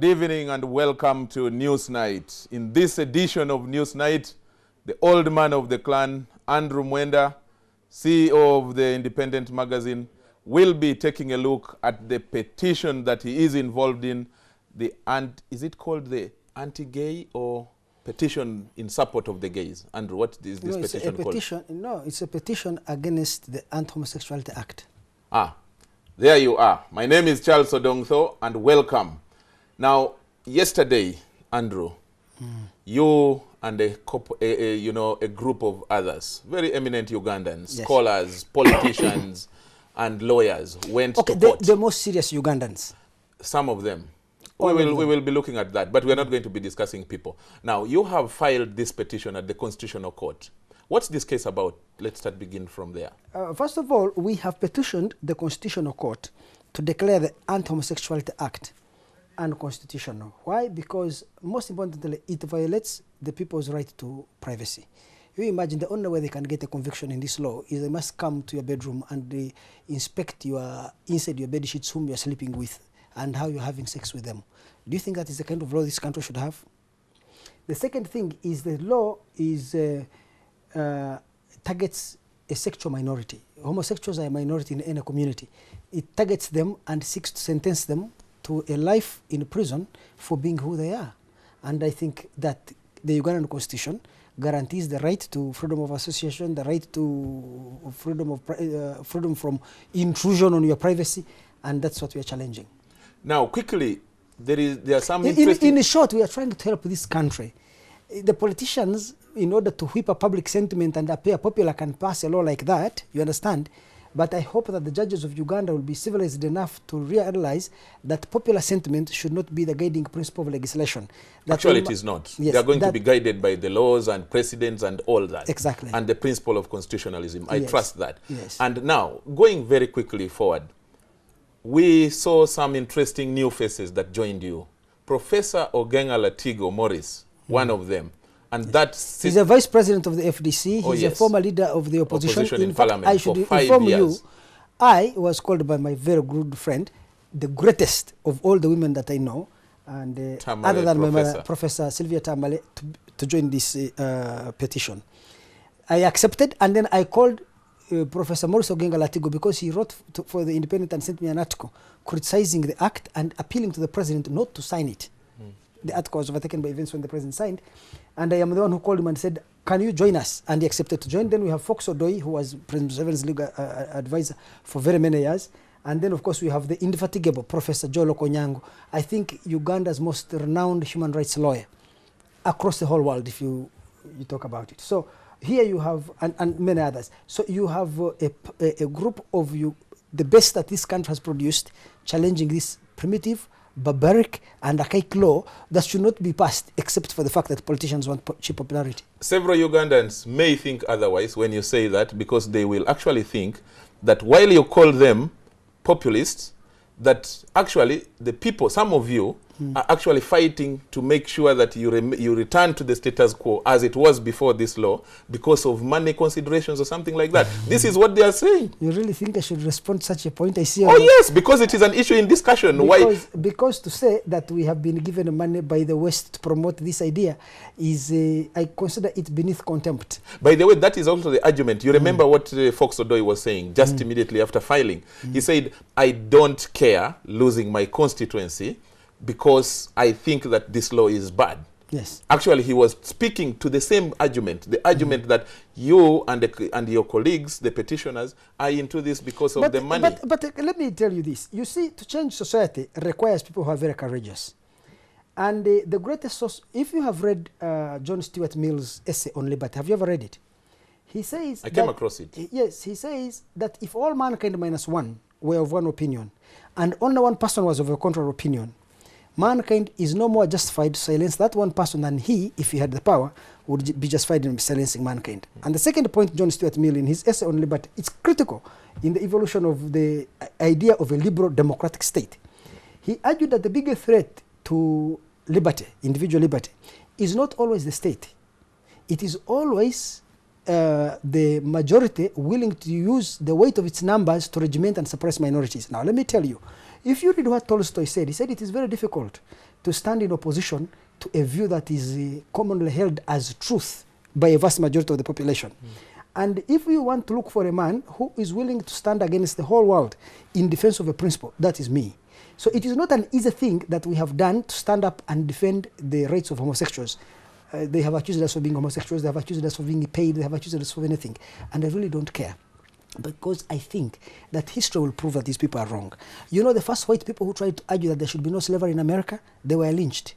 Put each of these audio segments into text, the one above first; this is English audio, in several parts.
Good evening and welcome to Newsnight. In this edition of Newsnight, the old man of the clan, Andrew Mwenda, CEO of the Independent magazine, will be taking a look at the petition that he is involved in. Is it called the anti-gay or petition in support of the gays? Andrew, what is this petition called? No, it's a petition against the Anti-Homosexuality Act. Ah, there you are. My name is Charles Odongtho and welcome. Now, yesterday, Andrew, you and a group of others, very eminent Ugandans, yes, scholars, politicians, and lawyers went to court. The most serious Ugandans. Some of them. We will be looking at that, but we are not going to be discussing people. Now, you have filed this petition at the Constitutional Court. What's this case about? Let's begin from there. First of all, we have petitioned the Constitutional Court to declare the Anti-Homosexuality Act unconstitutional. Why? Because, most importantly, it violates the people's right to privacy. You imagine the only way they can get a conviction in this law is they must come to your bedroom and they inspect inside your bed sheets whom you're sleeping with and how you're having sex with them. Do you think that is the kind of law this country should have? The second thing is the law targets a sexual minority. Homosexuals are a minority in any community. It targets them and seeks to sentence them to a life in prison for being who they are. And I think that the Ugandan Constitution guarantees the right to freedom of association, the right to freedom from intrusion on your privacy, and that's what we are challenging. Now, quickly, there are some interesting... In short, we are trying to help this country. The politicians, in order to whip a public sentiment and appear popular, can pass a law like that, you understand? But I hope that the judges of Uganda will be civilized enough to realize that popular sentiment should not be the guiding principle of legislation. Actually, it is not. Yes, they are going to be guided by the laws and precedents and all that. Exactly. And the principle of constitutionalism. I trust that. Yes. And now, going very quickly forward, we saw some interesting new faces that joined you. Professor Ogenga Latigo Morris, one of them. And yes, he's a vice president of the FDC. He's a former leader of the opposition. In Parliament I should inform you, I was called by my very good friend, the greatest of all the women that I know, and other than my mother, Professor Sylvia Tamale, to join this petition. I accepted, and then I called Professor Morris Ogenga Latigo because he wrote for the Independent and sent me an article criticizing the act and appealing to the president not to sign it. The article was overtaken by events when the president signed. And I am the one who called him and said, can you join us? And he accepted to join. Then we have Fox Odoi, who was President Museveni's legal advisor for very many years. And then, of course, we have the indefatigable Professor Joe Lokonyango. I think Uganda's most renowned human rights lawyer across the whole world, if you talk about it. So here you have, and many others. So you have a group of the best that this country has produced, challenging this primitive, barbaric and archaic law that should not be passed except for the fact that politicians want cheap popularity. Several Ugandans may think otherwise when you say that, because they will actually think that while you call them populists, that actually the people, some of you, are actually fighting to make sure that you return to the status quo as it was before this law because of money considerations or something like that. This is what they are saying. You really think I should respond to such a point? I see. Oh yes, because it is an issue in discussion. Because to say that we have been given money by the West to promote this idea is, I consider it beneath contempt. By the way, that is also the argument. You remember what Fox Odoi was saying just immediately after filing. He said, I don't care losing my constituency because I think that this law is bad. Yes. Actually, he was speaking to the same argument, the argument that you and your colleagues, the petitioners, are into this because of the money. But let me tell you this. You see, to change society requires people who are very courageous. And the greatest source, if you have read John Stuart Mill's essay on liberty, have you ever read it? He says... I came across it. Yes, he says that if all mankind minus one were of one opinion, and only one person was of a contrary opinion, mankind is no more justified to silence that one person than he, if he had the power, would be justified in silencing mankind. And the second point, John Stuart Mill, in his essay on liberty, it's critical in the evolution of the idea of a liberal democratic state. He argued that the biggest threat to liberty, individual liberty, is not always the state. It is always the majority willing to use the weight of its numbers to regiment and suppress minorities. Now, let me tell you, if you read what Tolstoy said, he said it is very difficult to stand in opposition to a view that is commonly held as truth by a vast majority of the population. And if you want to look for a man who is willing to stand against the whole world in defense of a principle, that is me. So it is not an easy thing that we have done to stand up and defend the rights of homosexuals. They have accused us of being homosexuals, they have accused us of being paid, they have accused us of anything. And I really don't care, because I think that history will prove that these people are wrong. You know, the first white people who tried to argue that there should be no slavery in America, they were lynched.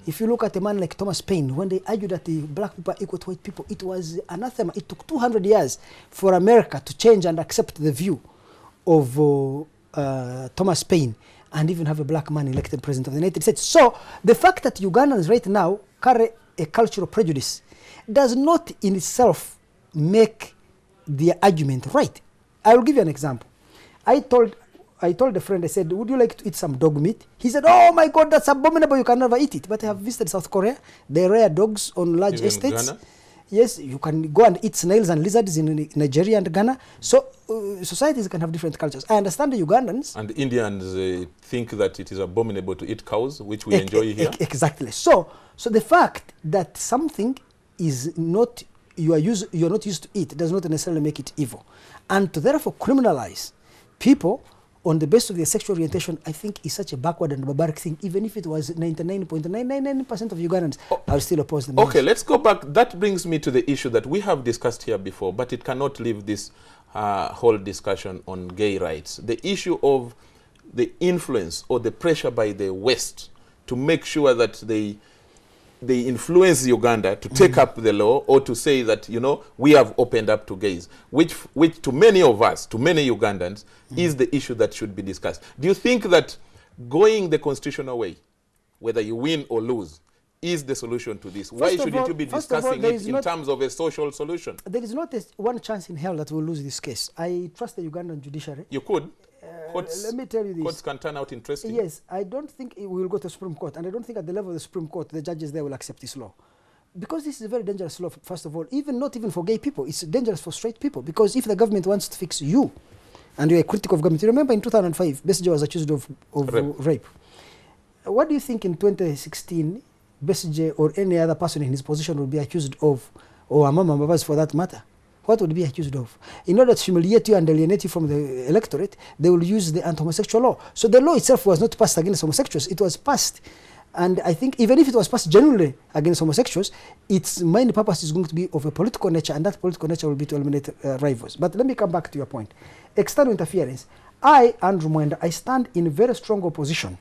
If you look at a man like Thomas Paine, when they argued that the black people are equal to white people, it was anathema. It took 200 years for America to change and accept the view of Thomas Paine and even have a black man elected president of the United States. So the fact that Ugandans right now carry a cultural prejudice does not in itself make the argument right. I will give you an example. I told a friend, I said, would you like to eat some dog meat? He said, oh my God, that's abominable, you can never eat it. But I have visited South Korea. They rear dogs on large estates. Ghana? Yes, you can go and eat snails and lizards in Nigeria and Ghana. So societies can have different cultures. I understand the Ugandans. And Indians think that it is abominable to eat cows, which we enjoy here. Exactly. So the fact that something is not, you are not used to it does not necessarily make it evil. And to therefore criminalize people on the basis of their sexual orientation, I think is such a backward and barbaric thing. Even if it was 99.999% of Ugandans, I would still oppose them. Okay, let's go back. That brings me to the issue that we have discussed here before, but it cannot leave this whole discussion on gay rights. The issue of the influence or the pressure by the West to make sure that they influence Uganda to take up the law, or to say that, you know, we have opened up to gays, which to many of us, to many Ugandans, is the issue that should be discussed. Do you think that going the constitutional way, whether you win or lose, is the solution to this? Why shouldn't you be discussing it in terms of a social solution? There is not one chance in hell that we'll lose this case. I trust the Ugandan judiciary. You could. Let me tell you this. Courts can turn out interesting. Yes, I don't think we will go to the Supreme Court, and I don't think at the level of the Supreme Court the judges there will accept this law. Because this is a very dangerous law, first of all, not even for gay people. It's dangerous for straight people, because if the government wants to fix you, and you're a critic of government, you remember in 2005, Besigye was accused of rape. What do you think in 2016, Besigye or any other person in his position would be accused of, or Amama Mbabazi for that matter? What would be accused of? In order to humiliate you and alienate you from the electorate, they will use the anti-homosexual law. So the law itself was not passed against homosexuals. It was passed, and I think even if it was passed genuinely against homosexuals, its main purpose is going to be of a political nature, and that political nature will be to eliminate rivals. But let me come back to your point. External interference. I, Andrew Mwenda, I stand in very strong opposition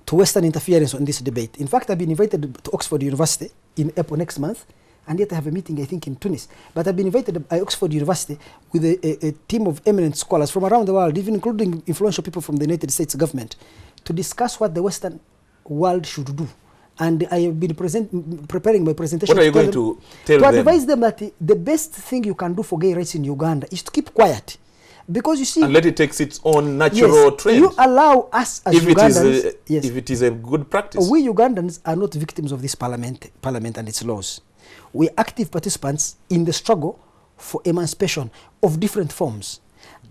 to Western interference on this debate. In fact, I've been invited to Oxford University in April next month, and yet I have a meeting, I think, in Tunis. But I've been invited by Oxford University with a team of eminent scholars from around the world, even including influential people from the United States government, to discuss what the Western world should do. And I have been preparing my presentation. What are you going to tell them? To advise them that the best thing you can do for gay rights in Uganda is to keep quiet. Because you see, and let it take its own natural trend. You allow us as Ugandans. If it is a good practice. We Ugandans are not victims of this parliament and its laws. We are active participants in the struggle for emancipation of different forms.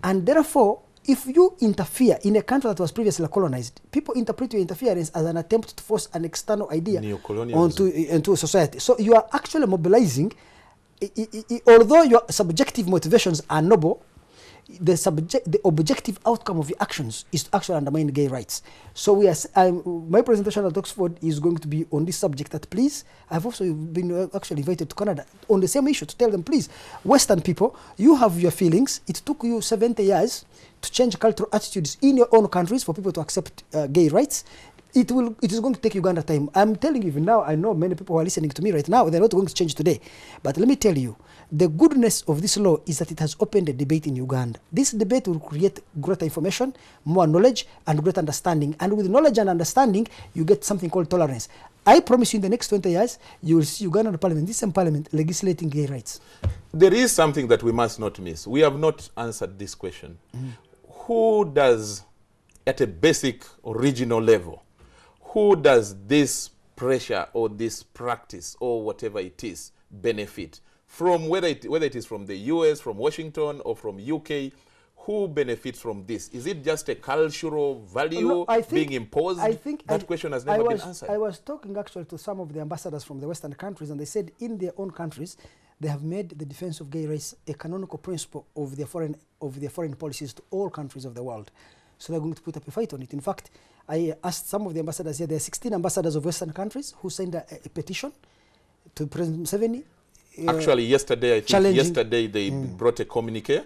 And therefore, if you interfere in a country that was previously colonized, people interpret your interference as an attempt to force an external idea onto a society. So you are actually mobilizing, although your subjective motivations are noble, the objective outcome of your actions is to actually undermine gay rights. So my presentation at Oxford is going to be on this subject. That please, I've also been actually invited to Canada on the same issue to tell them, please, Western people, you have your feelings. It took you 70 years to change cultural attitudes in your own countries for people to accept gay rights. It is going to take Uganda time. I'm telling you even now, I know many people who are listening to me right now, they're not going to change today. But let me tell you, the goodness of this law is that it has opened a debate in Uganda. This debate will create greater information, more knowledge, and greater understanding. And with knowledge and understanding, you get something called tolerance. I promise you in the next 20 years, you will see Ugandan parliament, this same parliament, legislating gay rights. There is something that we must not miss. We have not answered this question. Who does, at a basic original level, who does this pressure or this practice or whatever it is benefit from, whether it is from the US, from Washington, or from UK? who benefits from this? Is it just a cultural value being imposed? I think that question has never been answered. I was talking actually to some of the ambassadors from the Western countries, and they said in their own countries, they have made the defense of gay rights a canonical principle of their foreign policies to all countries of the world. So they're going to put up a fight on it. In fact, I asked some of the ambassadors here, there are 16 ambassadors of Western countries who signed a petition to President Museveni. Actually, yesterday, I think yesterday they brought a communique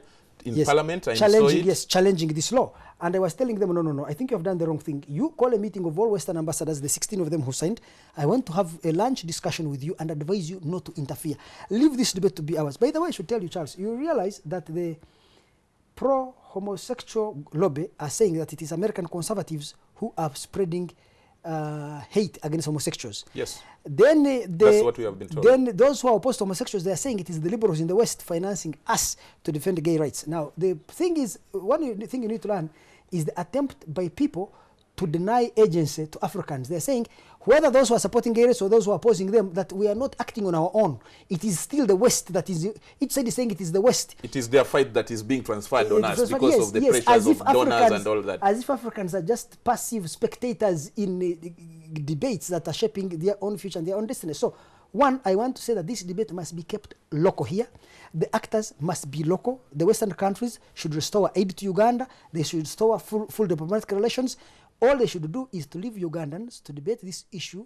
in Parliament. Challenging this law. And I was telling them, no, I think you have done the wrong thing. You call a meeting of all Western ambassadors, the 16 of them who signed. I want to have a lunch discussion with you and advise you not to interfere. Leave this debate to be ours. By the way, I should tell you, Charles, you realize that the pro-homosexual lobby are saying that it is American conservatives who are spreading hate against homosexuals. Yes. Then that's what we have been told. Then those who are opposed to homosexuals, they are saying it is the liberals in the West financing us to defend gay rights. Now, the thing is, one thing you need to learn is the attempt by people to deny agency to Africans. They're saying whether those who are supporting gay rights or those who are opposing them, that we are not acting on our own. It is still the West that is, each side is saying it is the West. It is their fight that is being transferred on us because of the pressures of donors and all that. As if Africans are just passive spectators in debates that are shaping their own future and their own destiny. So, one, I want to say that this debate must be kept local here. The actors must be local. The Western countries should restore aid to Uganda. They should restore full diplomatic relations. All they should do is to leave Ugandans to debate this issue.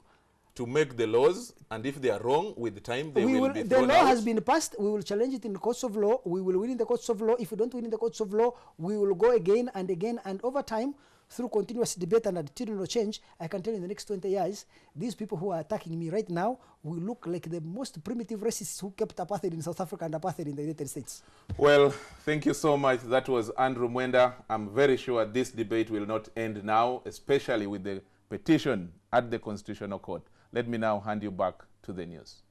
To make the laws, and if they are wrong, with time they will be thrown out. The law has been passed. We will challenge it in the courts of law. We will win in the courts of law. If we don't win in the courts of law, we will go again and again. And over time, through continuous debate and attitudinal change, I can tell you in the next 20 years, these people who are attacking me right now will look like the most primitive racists who kept apartheid in South Africa and apartheid in the United States. Well, thank you so much. That was Andrew Mwenda. I'm very sure this debate will not end now, especially with the petition at the Constitutional Court. Let me now hand you back to the news.